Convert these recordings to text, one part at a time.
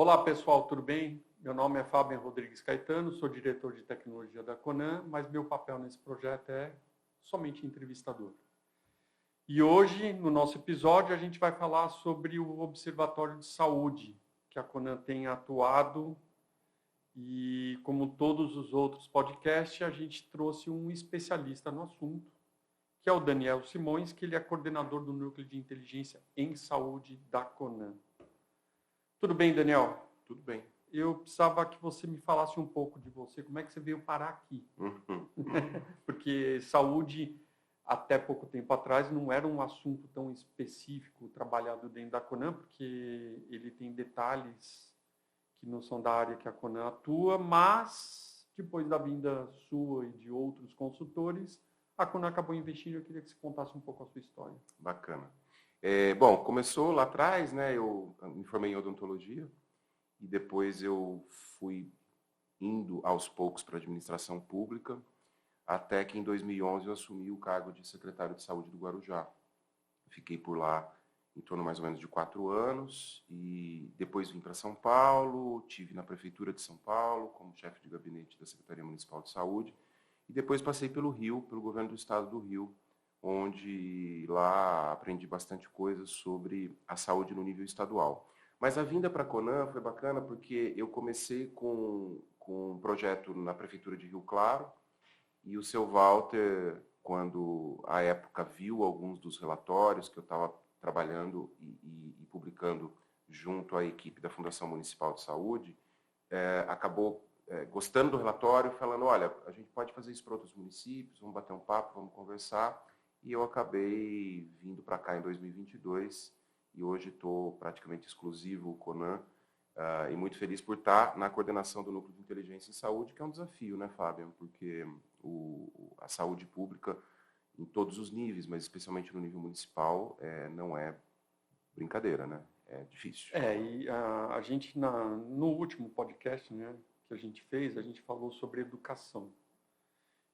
Olá pessoal, tudo bem? Meu nome é Fábio Rodrigues Caetano, sou diretor de tecnologia da Conan, mas meu papel nesse projeto é somente entrevistador. E hoje, no nosso episódio, a gente vai falar sobre o Observatório de Saúde, que a Conan tem atuado, e como todos os outros podcasts, a gente trouxe um especialista no assunto, que é o Daniel Simões, que ele é coordenador do Núcleo de Inteligência em Saúde da Conan. Tudo bem, Daniel? Tudo bem. Eu precisava que você me falasse um pouco de você, como é que você veio parar aqui? Porque saúde, até pouco tempo atrás, não era um assunto tão específico trabalhado dentro da Conan, porque ele tem detalhes que não são da área que a Conan atua, mas depois da vinda sua e de outros consultores, a Conan acabou investindo. Eu queria que você contasse um pouco a sua história. Bacana. Bom, começou lá atrás, né? Eu me formei em odontologia e depois eu fui indo aos poucos para a administração pública, até que em 2011 eu assumi o cargo de secretário de saúde do Guarujá. Fiquei por lá em torno mais ou menos de 4 anos e depois vim para São Paulo, tive na prefeitura de São Paulo como chefe de gabinete da Secretaria Municipal de Saúde e depois passei pelo Rio, pelo governo do estado do Rio, onde lá aprendi bastante coisa sobre a saúde no nível estadual. Mas a vinda para a Conan foi bacana porque eu comecei com um projeto na prefeitura de Rio Claro e o seu Walter, quando à época viu alguns dos relatórios que eu estava trabalhando e publicando junto à equipe da Fundação Municipal de Saúde, acabou gostando do relatório, falando, olha, a gente pode fazer isso para outros municípios, vamos bater um papo, vamos conversar. E eu acabei vindo para cá em 2022 e hoje estou praticamente exclusivo Conan e muito feliz por estar na coordenação do Núcleo de Inteligência em Saúde, que é um desafio, né, Fábio? Porque a saúde pública, em todos os níveis, mas especialmente no nível municipal, não é brincadeira, né? É difícil. E a gente, no último podcast, né, que a gente fez, a gente falou sobre educação.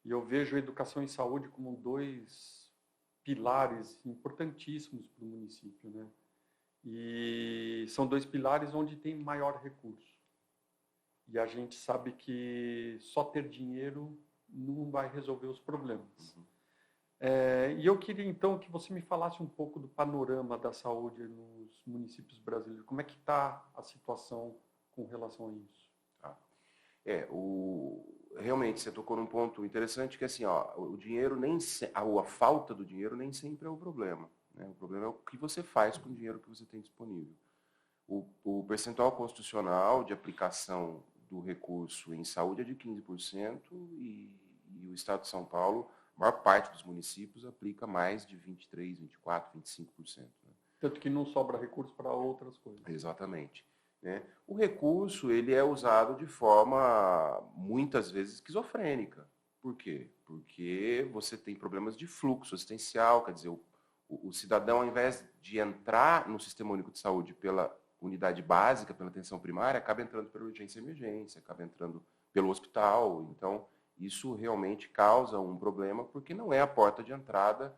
E eu vejo a educação e saúde como dois pilares importantíssimos para o município, né? E são dois pilares onde tem maior recurso. E a gente sabe que só ter dinheiro não vai resolver os problemas. E eu queria, então, que você me falasse um pouco do panorama da saúde nos municípios brasileiros. Como é que está a situação com relação a isso? Realmente, você tocou num ponto interessante que assim, o dinheiro a falta do dinheiro nem sempre é o problema, né? O problema é o que você faz com o dinheiro que você tem disponível. O percentual constitucional de aplicação do recurso em saúde é de 15% e o Estado de São Paulo, a maior parte dos municípios, aplica mais de 23%, 24%, 25%. Né? Tanto que não sobra recurso para outras coisas. Exatamente. Né? O recurso ele é usado de forma, muitas vezes, esquizofrênica. Por quê? Porque você tem problemas de fluxo assistencial, quer dizer, o cidadão, ao invés de entrar no Sistema Único de Saúde pela unidade básica, pela atenção primária, acaba entrando pela urgência e emergência, acaba entrando pelo hospital. Então, isso realmente causa um problema, porque não é a porta de entrada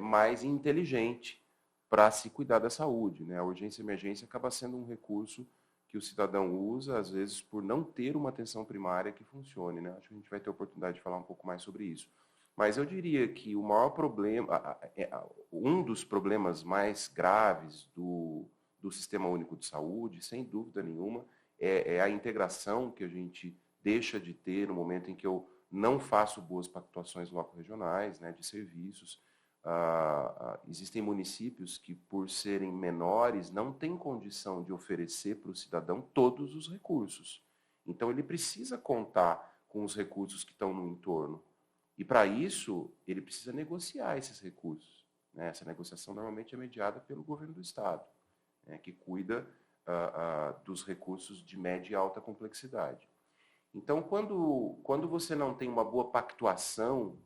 mais inteligente para se cuidar da saúde. Né? A urgência e emergência acaba sendo um recurso que o cidadão usa, às vezes, por não ter uma atenção primária que funcione. Né? Acho que a gente vai ter a oportunidade de falar um pouco mais sobre isso. Mas eu diria que o maior problema, um dos problemas mais graves do Sistema Único de Saúde, sem dúvida nenhuma, é a integração que a gente deixa de ter no momento em que eu não faço boas pactuações loco-regionais, né, de serviços. Existem municípios que, por serem menores, não têm condição de oferecer para o cidadão todos os recursos. Então, ele precisa contar com os recursos que estão no entorno. E, para isso, ele precisa negociar esses recursos. Né? Essa negociação, normalmente, é mediada pelo governo do Estado, né, que cuida dos recursos de média e alta complexidade. Então, quando você não tem uma boa pactuação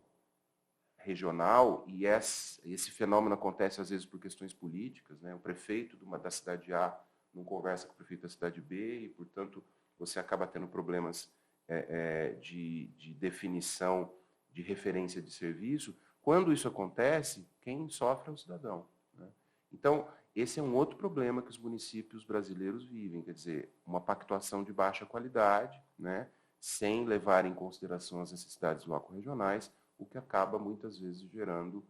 regional, e esse fenômeno acontece às vezes por questões políticas, né? O prefeito da cidade A não conversa com o prefeito da cidade B, e, portanto, você acaba tendo problemas de definição de referência de serviço. Quando isso acontece, quem sofre é o cidadão. Né? Então, esse é um outro problema que os municípios brasileiros vivem, quer dizer, uma pactuação de baixa qualidade, né, sem levar em consideração as necessidades loco-regionais, o que acaba muitas vezes gerando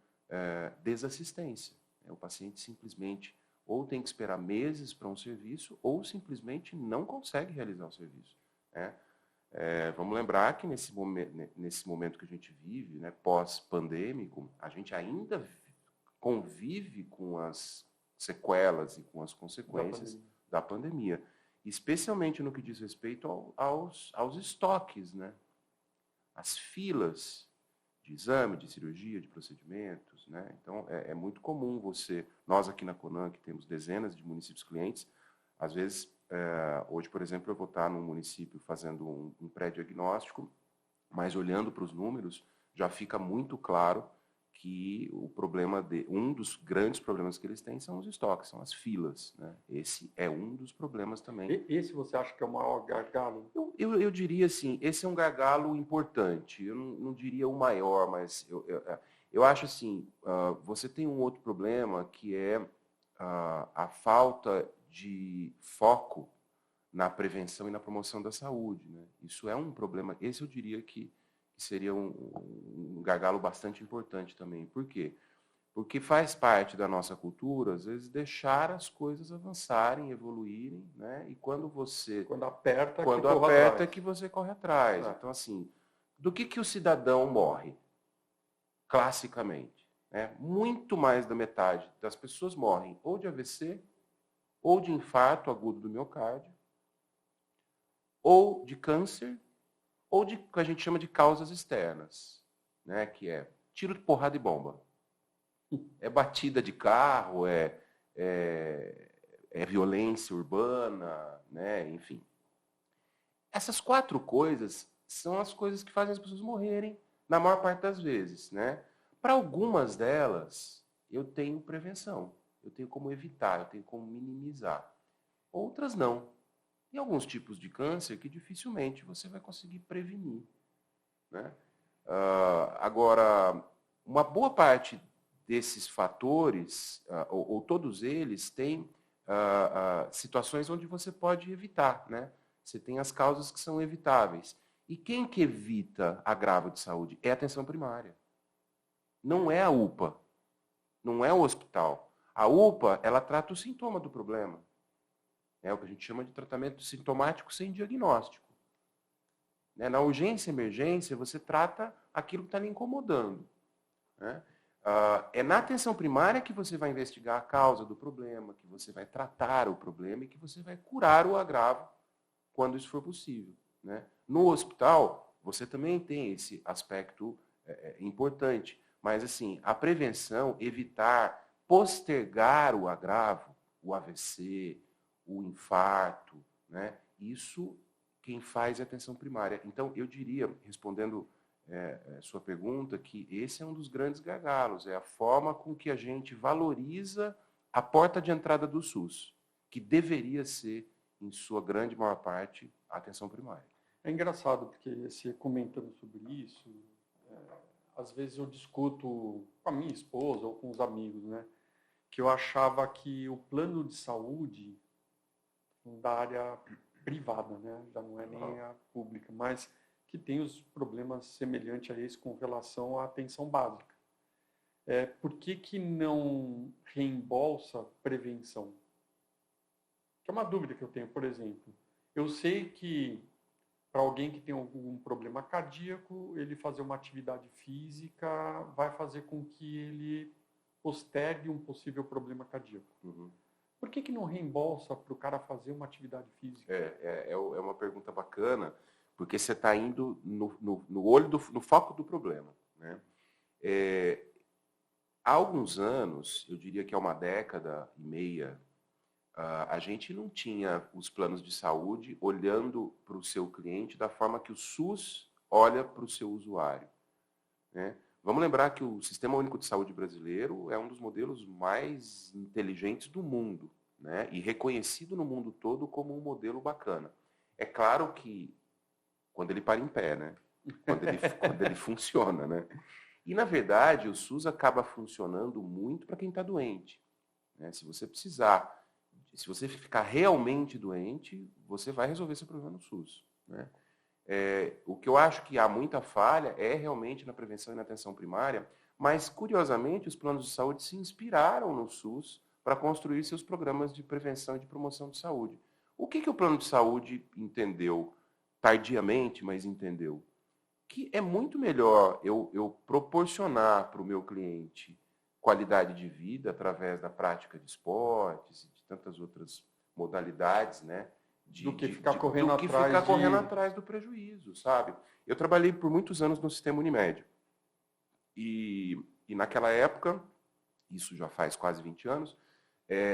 desassistência. O paciente simplesmente ou tem que esperar meses para um serviço ou simplesmente não consegue realizar o serviço, né? Vamos lembrar que nesse momento que a gente vive, né, pós-pandêmico, a gente ainda convive com as sequelas e com as consequências da pandemia, especialmente no que diz respeito aos estoques, né? As filas de exame, de cirurgia, de procedimentos, né? Então, é muito comum nós aqui na Conan, que temos dezenas de municípios clientes, às vezes, hoje, por exemplo, eu vou estar num município fazendo um pré-diagnóstico, mas olhando para os números, já fica muito claro que um dos grandes problemas que eles têm são os estoques, são as filas, né? Esse é um dos problemas também. Esse você acha que é o maior gargalo? Eu diria assim, esse é um gargalo importante. Eu não diria o maior, mas eu acho assim, você tem um outro problema que é a falta de foco na prevenção e na promoção da saúde, né? Isso é um problema, esse eu diria que seria um gargalo bastante importante também. Por quê? Porque faz parte da nossa cultura, às vezes, deixar as coisas avançarem, evoluírem, né? E quando aperta, é que você corre atrás. Então, assim, do que o cidadão morre? Classicamente, né? Muito mais da metade das pessoas morrem ou de AVC, ou de infarto agudo do miocárdio, ou de câncer, ou de que a gente chama de causas externas, né? Que é tiro de porrada e bomba. É batida de carro, é violência urbana, né? Enfim. Essas 4 coisas são as coisas que fazem as pessoas morrerem na maior parte das vezes, né? Para algumas delas, eu tenho prevenção, eu tenho como evitar, eu tenho como minimizar. Outras não. Tem alguns tipos de câncer que dificilmente você vai conseguir prevenir, né? Agora, uma boa parte desses fatores, ou todos eles, têm situações onde você pode evitar, né? Você tem as causas que são evitáveis. E quem que evita agravo de saúde? É a atenção primária. Não é a UPA. Não é o hospital. A UPA, ela trata o sintoma do problema. É o que a gente chama de tratamento sintomático sem diagnóstico. Na urgência e emergência, você trata aquilo que está lhe incomodando, né? É na atenção primária que você vai investigar a causa do problema, que você vai tratar o problema e que você vai curar o agravo quando isso for possível, né? No hospital, você também tem esse aspecto importante, mas assim, a prevenção, evitar, postergar o agravo, o AVC, o infarto, né? Isso quem faz é a atenção primária. Então, eu diria, respondendo sua pergunta, que esse é um dos grandes gargalos, é a forma com que a gente valoriza a porta de entrada do SUS, que deveria ser, em sua grande maior parte, a atenção primária. É engraçado, porque você comentando sobre isso, às vezes eu discuto com a minha esposa ou com os amigos, né, que eu achava que o plano de saúde da área privada, né, já não é nem a pública, mas que tem os problemas semelhantes a esse com relação à atenção básica. Por que não reembolsa prevenção? Que é uma dúvida que eu tenho, por exemplo. Eu sei que para alguém que tem algum problema cardíaco, ele fazer uma atividade física vai fazer com que ele postergue um possível problema cardíaco. Uhum. Por que não reembolsa para o cara fazer uma atividade física? É uma pergunta bacana, porque você está indo no foco do problema, né? Há alguns anos, eu diria que há uma década e meia, a gente não tinha os planos de saúde olhando para o seu cliente da forma que o SUS olha para o seu usuário, né? Vamos lembrar que o Sistema Único de Saúde brasileiro é um dos modelos mais inteligentes do mundo, né? E reconhecido no mundo todo como um modelo bacana. É claro que quando ele para em pé, né? Quando ele funciona, né? E, na verdade, o SUS acaba funcionando muito para quem está doente. né? Se você precisar, se você ficar realmente doente, você vai resolver seu problema no SUS, né? O que eu acho que há muita falha é realmente na prevenção e na atenção primária, mas, curiosamente, os planos de saúde se inspiraram no SUS para construir seus programas de prevenção e de promoção de saúde. O que o plano de saúde entendeu, tardiamente, mas entendeu? Que é muito melhor eu proporcionar para o meu cliente qualidade de vida através da prática de esportes e de tantas outras modalidades, né? Do que ficar correndo atrás do prejuízo, sabe? Eu trabalhei por muitos anos no sistema Unimed. E naquela época, isso já faz quase 20 anos,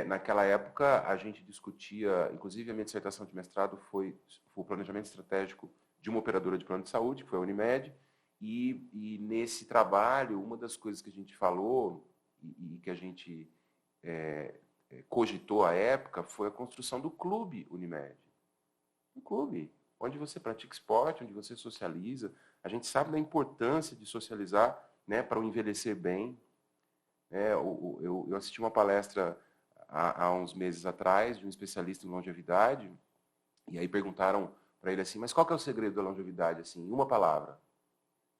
naquela época a gente discutia, inclusive a minha dissertação de mestrado foi o planejamento estratégico de uma operadora de plano de saúde, que foi a Unimed, e nesse trabalho, uma das coisas que a gente falou e que a gente cogitou à época foi a construção do clube Unimed. Um clube onde você pratica esporte, onde você socializa. A gente sabe da importância de socializar, né, para o envelhecer bem. Eu assisti uma palestra há uns meses atrás de um especialista em longevidade, e aí perguntaram para ele assim, mas qual que é o segredo da longevidade? Assim, em uma palavra.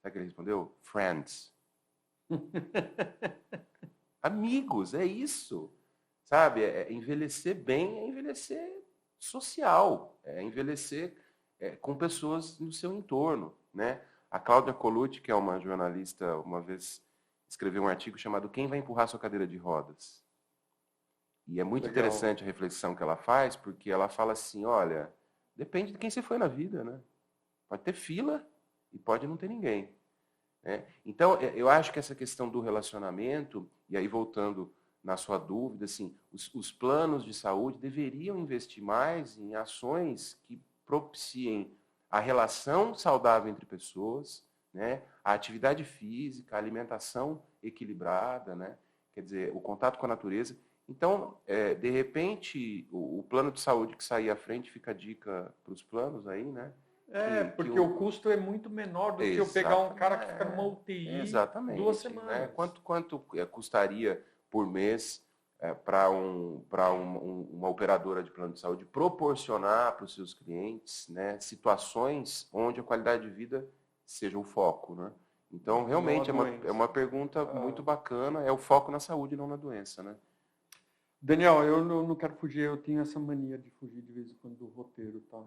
Sabe o que ele respondeu? Friends. Amigos, é isso. Sabe, envelhecer bem é envelhecer social, é envelhecer com pessoas no seu entorno, né? A Cláudia Colucci, que é uma jornalista, uma vez escreveu um artigo chamado Quem vai empurrar sua cadeira de rodas? E é muito interessante a reflexão que ela faz, porque ela fala assim, olha, depende de quem você foi na vida, né? Pode ter fila e pode não ter ninguém, né? Então, eu acho que essa questão do relacionamento, e aí voltando na sua dúvida, assim, os planos de saúde deveriam investir mais em ações que propiciem a relação saudável entre pessoas, né? A atividade física, a alimentação equilibrada, né? Quer dizer, o contato com a natureza. Então, de repente, o plano de saúde que sair à frente fica a dica para os planos aí, né? Porque o custo é muito menor do que eu pegar um cara que fica numa UTI 2 semanas. Né? Quanto custaria por mês para uma operadora de plano de saúde proporcionar para os seus clientes, né, situações onde a qualidade de vida seja o foco, né? Então, realmente, é uma pergunta muito bacana, é o foco na saúde e não na doença, né? Daniel, eu não quero fugir, eu tenho essa mania de fugir de vez em quando do roteiro, tá?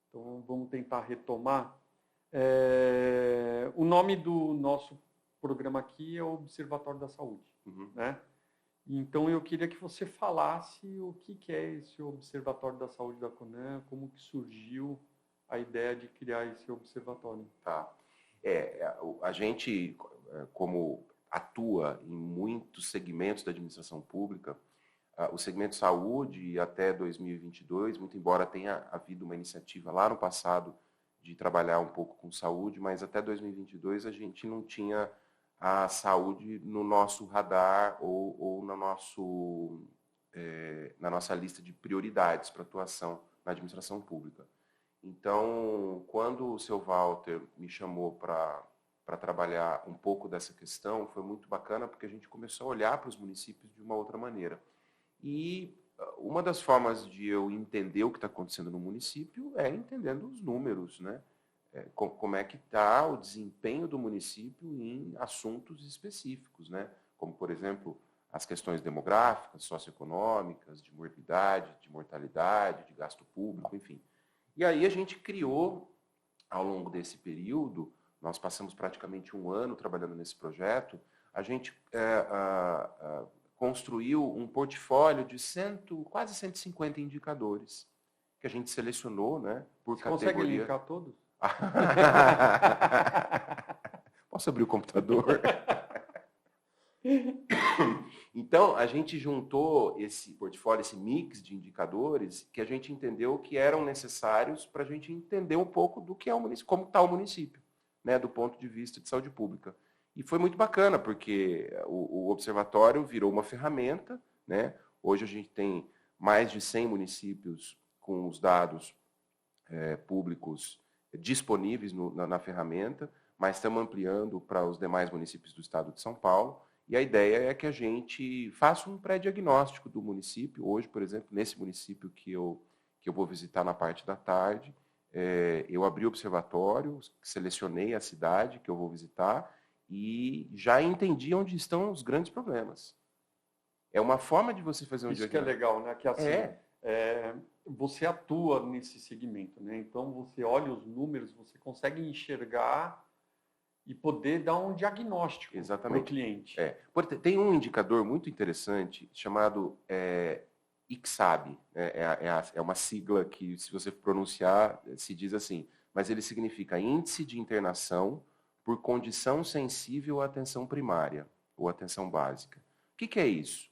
Então, vamos tentar retomar. O nome do nosso programa aqui é o Observatório da Saúde, né? Então, eu queria que você falasse o que é esse Observatório da Saúde da Conan, como que surgiu a ideia de criar esse observatório. Tá. A gente, como atua em muitos segmentos da administração pública, o segmento saúde até 2022, muito embora tenha havido uma iniciativa lá no passado de trabalhar um pouco com saúde, mas até 2022 a gente não tinha a saúde no nosso radar ou na nossa lista de prioridades para atuação na administração pública. Então, quando o seu Walter me chamou para trabalhar um pouco dessa questão, foi muito bacana porque a gente começou a olhar para os municípios de uma outra maneira. E uma das formas de eu entender o que está acontecendo no município é entendendo os números, né? Como é que está o desempenho do município em assuntos específicos, né? Como, por exemplo, as questões demográficas, socioeconômicas, de morbidade, de mortalidade, de gasto público, enfim. E aí a gente criou, ao longo desse período, nós passamos praticamente 1 ano trabalhando nesse projeto, a gente construiu um portfólio de quase 150 indicadores, que a gente selecionou, né, por categoria. Consegue linkar todos? Posso abrir o computador? Então, a gente juntou esse portfólio, esse mix de indicadores, que a gente entendeu que eram necessários para a gente entender um pouco do que é o município, como está o município, né, do ponto de vista de saúde pública. E foi muito bacana, porque o observatório virou uma ferramenta, né? Hoje a gente tem mais de 100 municípios com os dados públicos disponíveis na ferramenta, mas estamos ampliando para os demais municípios do estado de São Paulo. E a ideia é que a gente faça um pré-diagnóstico do município. Hoje, por exemplo, nesse município que eu vou visitar na parte da tarde, eu abri o observatório, selecionei a cidade que eu vou visitar e já entendi onde estão os grandes problemas. É uma forma de você fazer um Isso que é diagnóstico. legal, né? Que assim, você atua nesse segmento, né? Então você olha os números, você consegue enxergar e poder dar um diagnóstico para o cliente. Tem um indicador muito interessante chamado ICSAB. É uma sigla que, se você pronunciar, se diz assim, mas ele significa Índice de Internação por Condição Sensível à Atenção Primária ou Atenção Básica. O que é isso?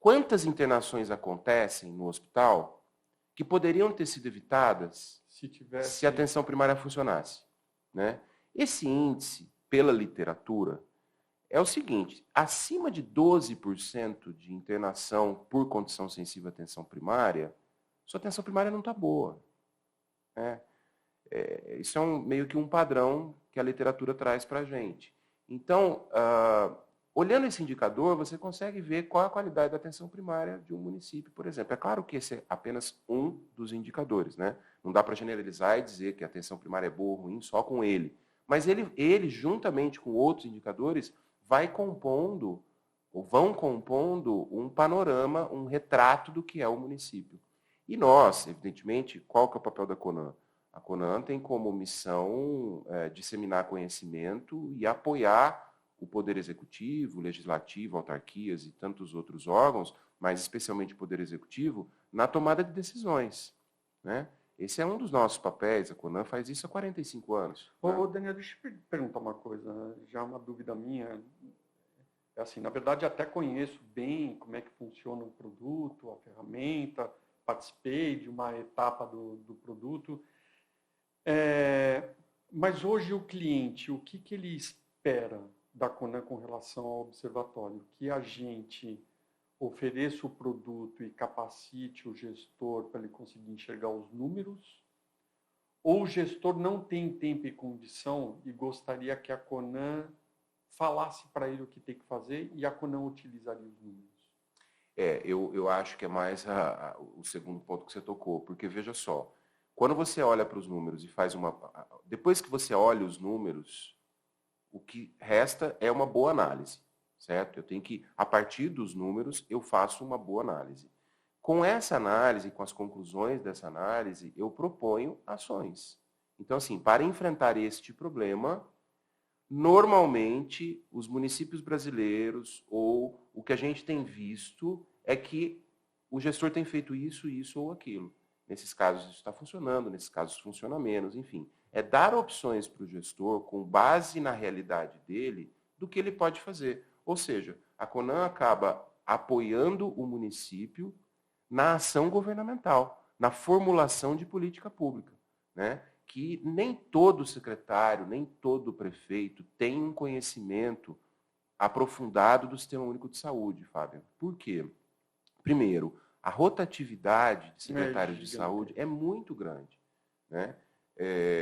Quantas internações acontecem no hospital que poderiam ter sido evitadas se a atenção primária funcionasse, né? Esse índice, pela literatura, é o seguinte: acima de 12% de internação por condição sensível à atenção primária, sua atenção primária não está boa, né? Isso é meio que um padrão que a literatura traz para a gente. Então, olhando esse indicador, você consegue ver qual a qualidade da atenção primária de um município, por exemplo. É claro que esse é apenas um dos indicadores, né? Não dá para generalizar e dizer que a atenção primária é boa ou ruim só com ele. Mas ele, juntamente com outros indicadores, vão compondo um panorama, um retrato do que é o município. E nós, evidentemente, qual que é o papel da CONAN? A CONAN tem como missão disseminar conhecimento e apoiar o Poder Executivo, o Legislativo, autarquias e tantos outros órgãos, mas especialmente o Poder Executivo, na tomada de decisões, né? Esse é um dos nossos papéis, a CONAN faz isso há 45 anos. Ô, Daniel, deixa eu perguntar uma coisa, já uma dúvida minha. Assim, na verdade, até conheço bem como é que funciona o produto, a ferramenta, participei de uma etapa do produto. Mas hoje o cliente, o que ele espera da CONAN com relação ao observatório? Que a gente ofereça o produto e capacite o gestor para ele conseguir enxergar os números? Ou o gestor não tem tempo e condição e gostaria que a CONAN falasse para ele o que tem que fazer e a CONAN utilizaria os números? Eu acho que é mais o segundo ponto que você tocou, porque veja só, quando você olha para os números e faz depois que você olha os números, o que resta é uma boa análise, certo? Eu tenho que, a partir dos números, eu faço uma boa análise. Com essa análise, com as conclusões dessa análise, eu proponho ações. Então, assim, para enfrentar este problema, normalmente, os municípios brasileiros, ou o que a gente tem visto, é que o gestor tem feito isso, isso ou aquilo. Nesses casos isso está funcionando, nesses casos funciona menos, enfim. É dar opções para o gestor, com base na realidade dele, do que ele pode fazer. Ou seja, a CONAN acaba apoiando o município na ação governamental, na formulação de política pública, né? Que nem todo secretário, nem todo prefeito tem um conhecimento aprofundado do Sistema Único de Saúde, Fábio. Por quê? Primeiro, a rotatividade de secretários de saúde é muito grande, né?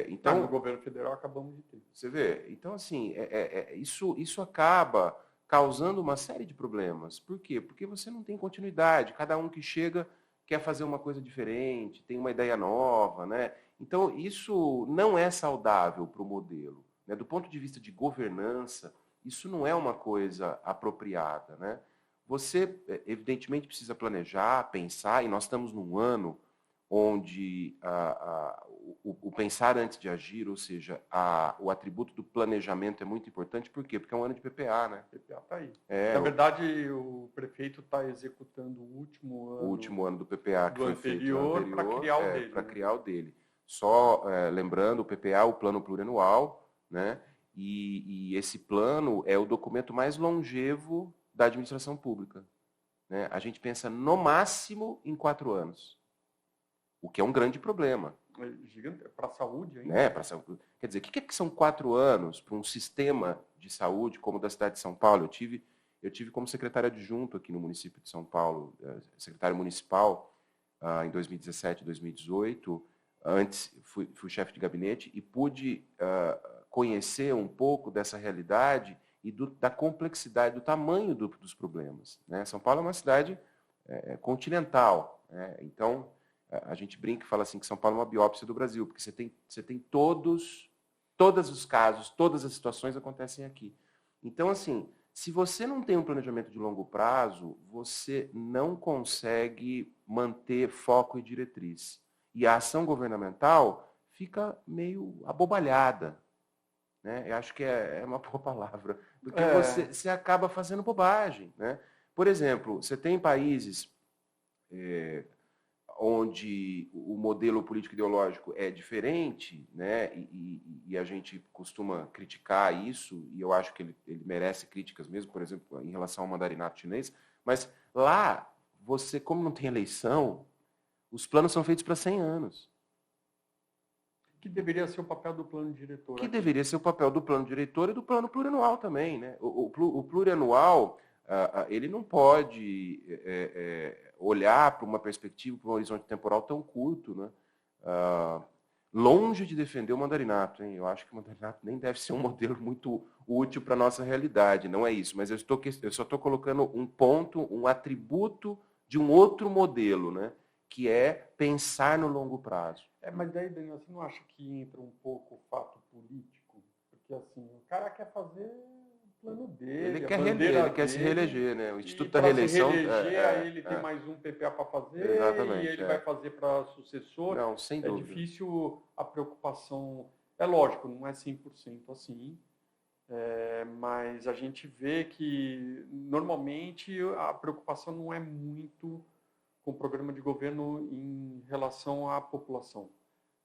Então, no governo federal acabamos de ter. Você vê? Então, assim, isso acaba causando uma série de problemas. Por quê? Porque você não tem continuidade. Cada um que chega quer fazer uma coisa diferente, tem uma ideia nova, né? Então, isso não é saudável para o modelo, né? Do ponto de vista de governança, isso não é uma coisa apropriada, né? Você, evidentemente, precisa planejar, pensar, e nós estamos num ano onde o pensar antes de agir, ou seja, o atributo do planejamento é muito importante. Por quê? Porque é um ano de PPA, né? PPA está aí. Na verdade, o prefeito está executando o último ano do PPA, que foi feito no anterior, para criar o dele. Para criar o dele. Só lembrando, o PPA, o plano plurianual, né? E esse plano é o documento mais longevo da administração pública, né? A gente pensa no máximo em 4 anos, o que é um grande problema. Gigante, para a saúde ainda. Né? Quer dizer, o que são 4 anos para um sistema de saúde como o da cidade de São Paulo? Eu tive como secretário adjunto aqui no município de São Paulo, secretário municipal, em 2017 e 2018. Antes fui chefe de gabinete e pude conhecer um pouco dessa realidade e da complexidade, do tamanho dos problemas. Né? São Paulo é uma cidade continental. Né? Então, a gente brinca e fala assim que São Paulo é uma biópsia do Brasil, porque você tem todos os casos, todas as situações acontecem aqui. Então, assim, se você não tem um planejamento de longo prazo, você não consegue manter foco e diretriz. E a ação governamental fica meio abobalhada. Né? Eu acho que é uma boa palavra. Porque você acaba fazendo bobagem. Né? Por exemplo, você tem países onde o modelo político-ideológico é diferente, né? E a gente costuma criticar isso, e eu acho que ele merece críticas mesmo, por exemplo, em relação ao mandarinato chinês, mas lá, você, como não tem eleição, os planos são feitos para 100 anos. Que deveria ser o papel do plano diretor. Que deveria ser o papel do plano diretor e do plano plurianual também. Né? O plurianual, ele não pode olhar para uma perspectiva, para um horizonte temporal tão curto, né? Longe de defender o mandarinato. Hein? Eu acho que o mandarinato nem deve ser um modelo muito útil para a nossa realidade, não é isso. Mas eu só estou colocando um ponto, um atributo de um outro modelo, né? Que é pensar no longo prazo. Mas daí, Daniel, você não acha que entra um pouco o fato político? Porque assim, o cara quer fazer o plano dele, ele quer se reeleger, né? O Instituto da Reeleição... Se reeleger, aí ele tem mais um PPA para fazer, exatamente, e ele vai fazer para sucessor. Não, sem dúvida. É difícil a preocupação... É lógico, não é 100% assim, mas a gente vê que, normalmente, a preocupação não é muito com o programa de governo em relação à população.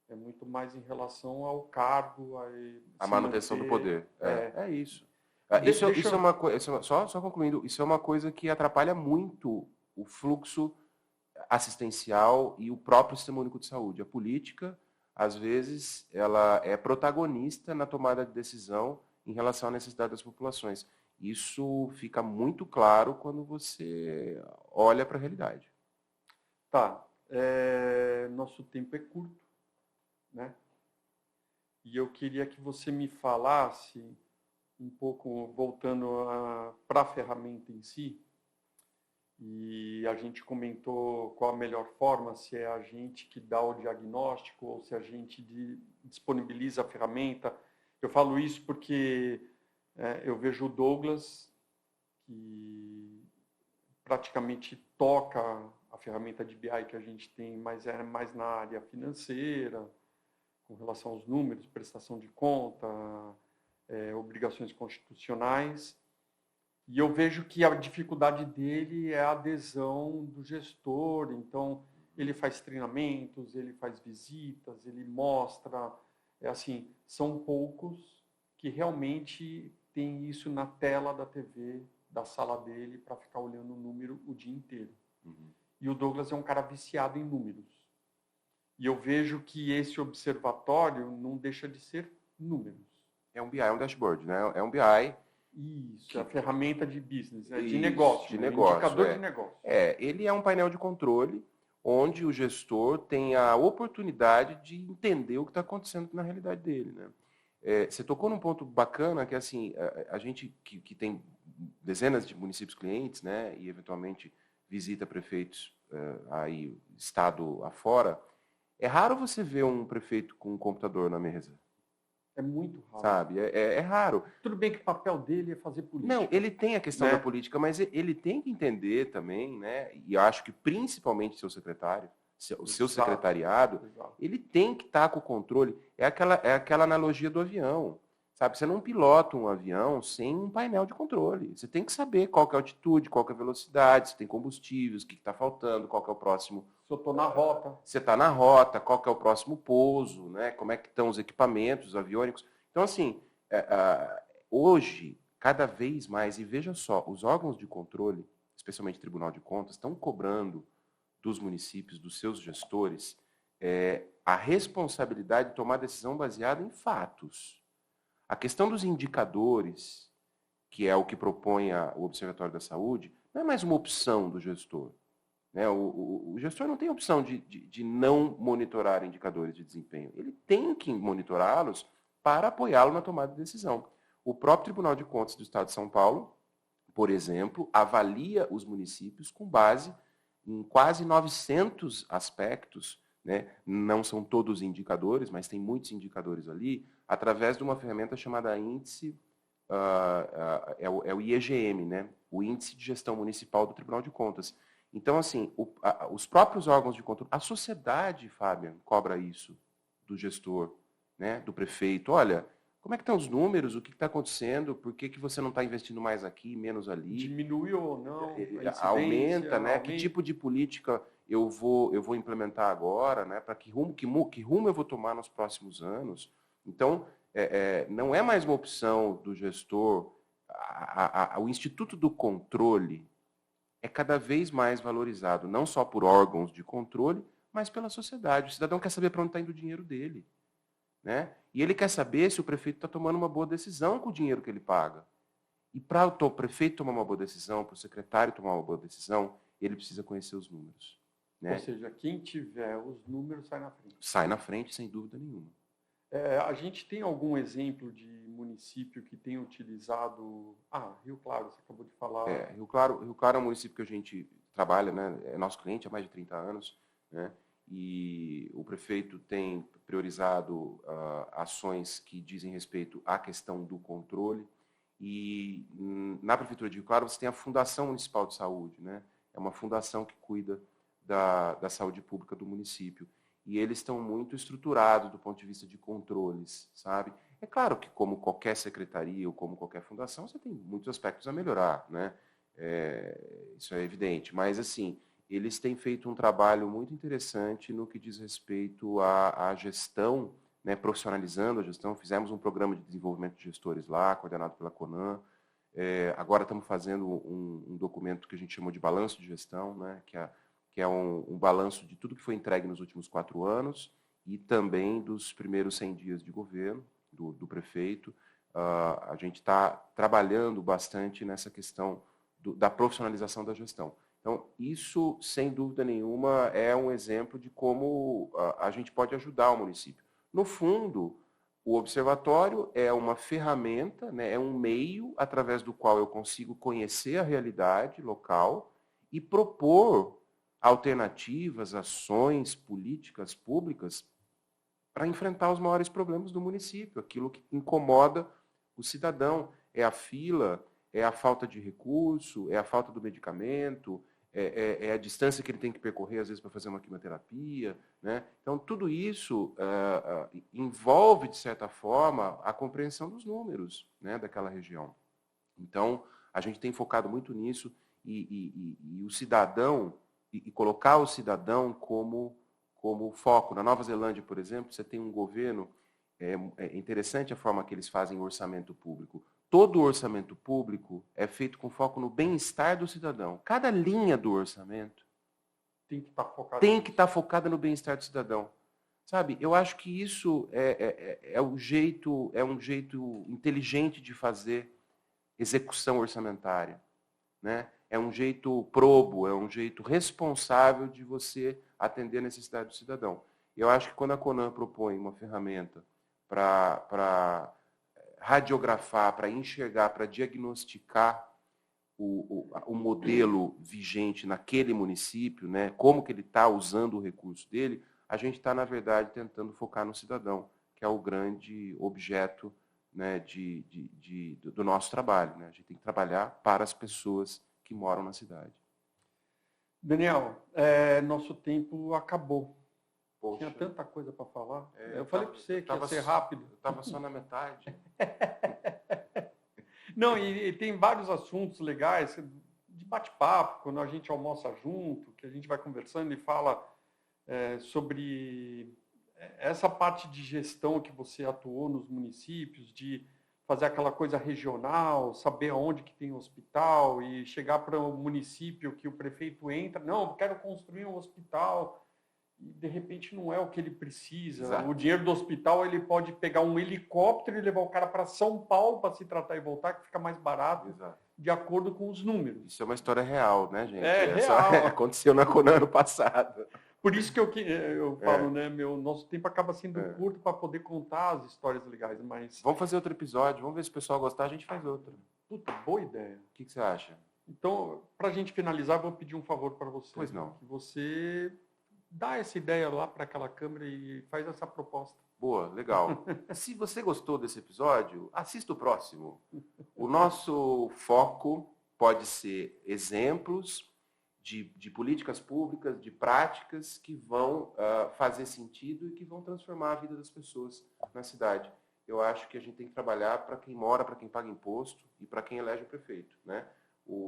É muito mais em relação ao cargo, a manutenção do poder. É isso. Isso é uma coisa, só concluindo, isso é uma coisa que atrapalha muito o fluxo assistencial e o próprio Sistema Único de Saúde. A política, às vezes, ela é protagonista na tomada de decisão em relação à necessidade das populações. Isso fica muito claro quando você olha para a realidade. Tá. Nosso tempo é curto, né? E eu queria que você me falasse um pouco, voltando para a ferramenta em si, e a gente comentou qual a melhor forma, se é a gente que dá o diagnóstico ou se a gente disponibiliza a ferramenta. Eu falo isso porque eu vejo o Douglas, que praticamente toca a ferramenta de BI que a gente tem, mas é mais na área financeira, com relação aos números, prestação de conta, obrigações constitucionais. E eu vejo que a dificuldade dele é a adesão do gestor. Então, ele faz treinamentos, ele faz visitas, ele mostra. Assim, são poucos que realmente têm isso na tela da TV, da sala dele, para ficar olhando o número o dia inteiro. Uhum. E o Douglas é um cara viciado em números. E eu vejo que esse observatório não deixa de ser números. É um BI, é um dashboard, né? É um BI. Isso, é a ferramenta de business, de negócio, de negócio, indicador de negócio. Ele é um painel de controle onde o gestor tem a oportunidade de entender o que está acontecendo na realidade dele. Né? Você tocou num ponto bacana, que assim, a gente que tem dezenas de municípios clientes, né, e eventualmente visita prefeitos aí, estado afora, é raro você ver um prefeito com um computador na mesa. É muito raro. Sabe? É raro. Tudo bem que o papel dele é fazer política. Não, ele tem a questão da política, mas ele tem que entender também, né? E eu acho que principalmente seu secretário, o seu secretariado, ele tem que estar com o controle. É aquela analogia do avião. Sabe? Você não pilota um avião sem um painel de controle. Você tem que saber qual que é a altitude, qual que é a velocidade, se tem combustíveis, o que está faltando, qual que é o próximo... Se eu estou na rota. Você está na rota, qual que é o próximo pouso, né? Como é que estão os equipamentos aviônicos. Então, assim, hoje, cada vez mais, e veja só, os órgãos de controle, especialmente o Tribunal de Contas, estão cobrando dos municípios, dos seus gestores, a responsabilidade de tomar decisão baseada em fatos. A questão dos indicadores, que é o que propõe o Observatório da Saúde, não é mais uma opção do gestor. Né? O gestor não tem opção de não monitorar indicadores de desempenho. Ele tem que monitorá-los para apoiá-lo na tomada de decisão. O próprio Tribunal de Contas do Estado de São Paulo, por exemplo, avalia os municípios com base em quase 900 aspectos, né? Não são todos indicadores, mas tem muitos indicadores ali, através de uma ferramenta chamada índice, é o IEGM, né? O Índice de Gestão Municipal do Tribunal de Contas. Então, assim, os próprios órgãos de controle, a sociedade, Fabian, cobra isso do gestor, né? Do prefeito. Olha, como é que estão os números? O que está acontecendo? Por que você não está investindo mais aqui, menos ali? Diminuiu ou não? Aumenta, né? Que tipo de política eu vou implementar agora, né? Para que rumo eu vou tomar nos próximos anos? Então, não é mais uma opção do gestor. O Instituto do Controle é cada vez mais valorizado, não só por órgãos de controle, mas pela sociedade. O cidadão quer saber para onde está indo o dinheiro dele, né? E ele quer saber se o prefeito está tomando uma boa decisão com o dinheiro que ele paga. E para o prefeito tomar uma boa decisão, para o secretário tomar uma boa decisão, ele precisa conhecer os números, né? Ou seja, quem tiver os números sai na frente. Sai na frente, sem dúvida nenhuma. A gente tem algum exemplo de município que tenha utilizado... Rio Claro, você acabou de falar. Rio Claro é um município que a gente trabalha, né? É nosso cliente há mais de 30 anos, né? E o prefeito tem priorizado ações que dizem respeito à questão do controle. E na Prefeitura de Rio Claro você tem a Fundação Municipal de Saúde, né? É uma fundação que cuida da saúde pública do município. E eles estão muito estruturados do ponto de vista de controles, sabe? É claro que, como qualquer secretaria ou como qualquer fundação, você tem muitos aspectos a melhorar, né? Isso é evidente. Mas, assim, eles têm feito um trabalho muito interessante no que diz respeito à gestão, né, profissionalizando a gestão. Fizemos um programa de desenvolvimento de gestores lá, coordenado pela Conan. Agora estamos fazendo um documento que a gente chamou de balanço de gestão, né, que é um balanço de tudo que foi entregue nos últimos 4 anos e também dos primeiros 100 dias de governo do prefeito. A gente está trabalhando bastante nessa questão da profissionalização da gestão. Então, isso, sem dúvida nenhuma, é um exemplo de como a gente pode ajudar o município. No fundo, o observatório é uma ferramenta, né, é um meio através do qual eu consigo conhecer a realidade local e propor alternativas, ações, políticas públicas para enfrentar os maiores problemas do município, aquilo que incomoda o cidadão. É a fila, é a falta de recurso, é a falta do medicamento, é a distância que ele tem que percorrer, às vezes, para fazer uma quimioterapia, né? Então, tudo isso envolve, de certa forma, a compreensão dos números, né, daquela região. Então, a gente tem focado muito nisso e o cidadão, e colocar o cidadão como foco. Na Nova Zelândia, por exemplo, você tem um governo, é interessante a forma que eles fazem o orçamento público. Todo o orçamento público é feito com foco no bem-estar do cidadão. Cada linha do orçamento tem que estar focada no bem-estar do cidadão. Sabe, eu acho que isso é um jeito inteligente de fazer execução orçamentária, né? É um jeito probo, é um jeito responsável de você atender a necessidade do cidadão. Eu acho que quando a Conan propõe uma ferramenta para radiografar, para enxergar, para diagnosticar o modelo vigente naquele município, né, como que ele está usando o recurso dele, a gente está, na verdade, tentando focar no cidadão, que é o grande objeto, né, do nosso trabalho, né? A gente tem que trabalhar para as pessoas que moram na cidade. Daniel, nosso tempo acabou. Poxa. Tinha tanta coisa para falar. Eu falei para você que ia ser rápido. Eu estava só na metade. Não, e tem vários assuntos legais de bate-papo, quando a gente almoça junto, que a gente vai conversando e fala sobre essa parte de gestão que você atuou nos municípios, de fazer aquela coisa regional, saber aonde que tem hospital e chegar para um município que o prefeito entra, não, eu quero construir um hospital, e de repente não é o que ele precisa. Exato. O dinheiro do hospital, ele pode pegar um helicóptero e levar o cara para São Paulo para se tratar e voltar, que fica mais barato. Exato. De acordo com os números. Isso é uma história real, né, gente? Real. Aconteceu na Conan ano passado. Por isso que eu falo, né, nosso tempo acaba sendo curto para poder contar as histórias legais, mas... Vamos fazer outro episódio, vamos ver se o pessoal gostar, a gente faz outro. Puta, boa ideia. O que você acha? Então, para a gente finalizar, vou pedir um favor para você. Pois não. Que você dá essa ideia lá para aquela câmera e faz essa proposta. Boa, legal. Se você gostou desse episódio, assista o próximo. O nosso foco pode ser exemplos de políticas públicas, de práticas que vão fazer sentido e que vão transformar a vida das pessoas na cidade. Eu acho que a gente tem que trabalhar para quem mora, para quem paga imposto e para quem elege o prefeito, né?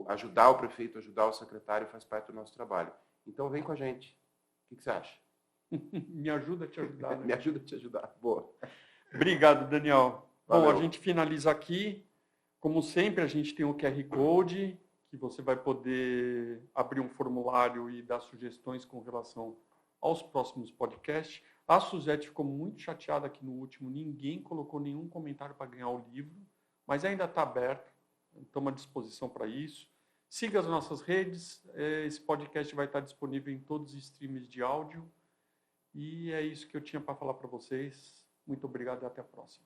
Ajudar o prefeito, ajudar o secretário faz parte do nosso trabalho. Então vem com a gente. O que você acha? Me ajuda a te ajudar, né? Me ajuda a te ajudar. Boa. Obrigado, Daniel. Valeu. Bom, a gente finaliza aqui. Como sempre, a gente tem o QR Code, que você vai poder abrir um formulário e dar sugestões com relação aos próximos podcasts. A Suzete ficou muito chateada aqui no último, ninguém colocou nenhum comentário para ganhar o livro, mas ainda está aberto, estamos à disposição para isso. Siga as nossas redes, esse podcast vai estar disponível em todos os streams de áudio. E é isso que eu tinha para falar para vocês. Muito obrigado e até a próxima.